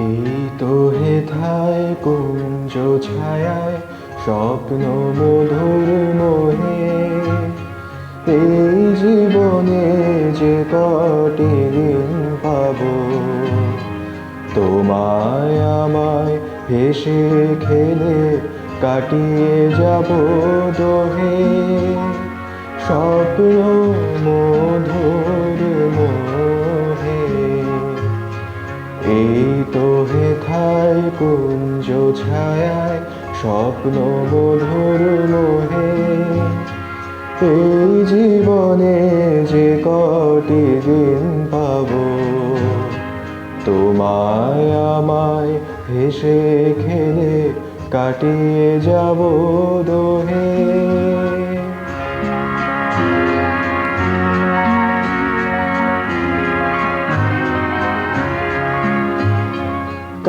এই তো হেথায় কুঞ্জ ছায়ায় স্বপ্ন মধুর মোহে, এই জীবনে যে কটি দিন পাবো, তোমায় আমায় হেসে খেলে কাটিয়ে যাব দোহে, স্বপ্ন মধুর মোহে। এই তো হেথায় কুঞ্জ ছায়ায় স্বপ্ন মধুর মোহে, এই জীবনে যে কটি দিন পাবো, তোমায় আমায় হেসে খেলে কাটিয়ে যাব দোহে।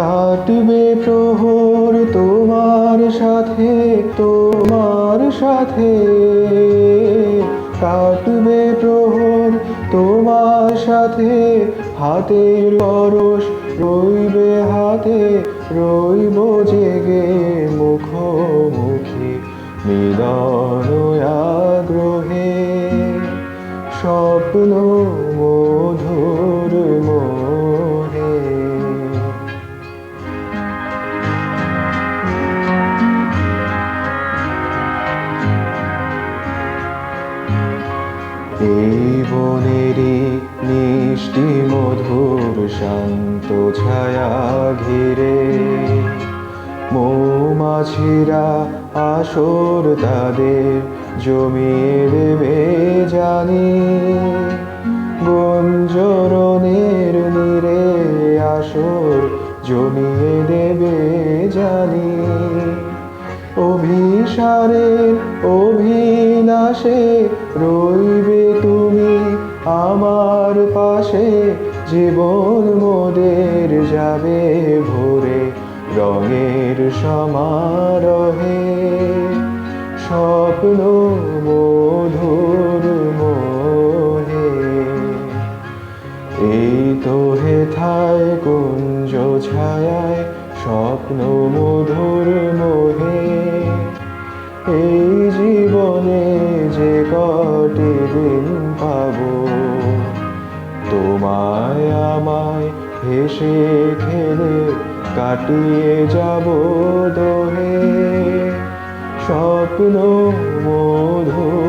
কাটবে প্রহর তোমার সাথে, তোমার সাথে কাটবে প্রহর তোমার সাথে, হাতের পরশ রইবে হাতে, রইব জেগে মুখোমুখি মিলন আগ্রহে, স্বপ্ন মধুর মোহে। এই বনেরই মিষ্টি মধুর শান্ত ছায়া ঘিরে, মৌমাছিরা আসর তাদের জমিয়ে দেবে জানি, গুঞ্জরনের নীরে আসর জমিয়ে দেবে জানি, অভিসারের অভিলাষে রইবে তুমি আমার পাশে, জীবন মোদের যাবে ভরে রঙের সমারোহে, স্বপ্ন মধুর মোহে। এই তো হেথায় কুঞ্জ ছায়ায় স্বপ্ন মধুর মোহে, এই জীবনে যে কটি দিন পাবো, তোমায় আমায় হেসে খেলে কাটিয়ে যাব দোহে, স্বপ্ন মধুর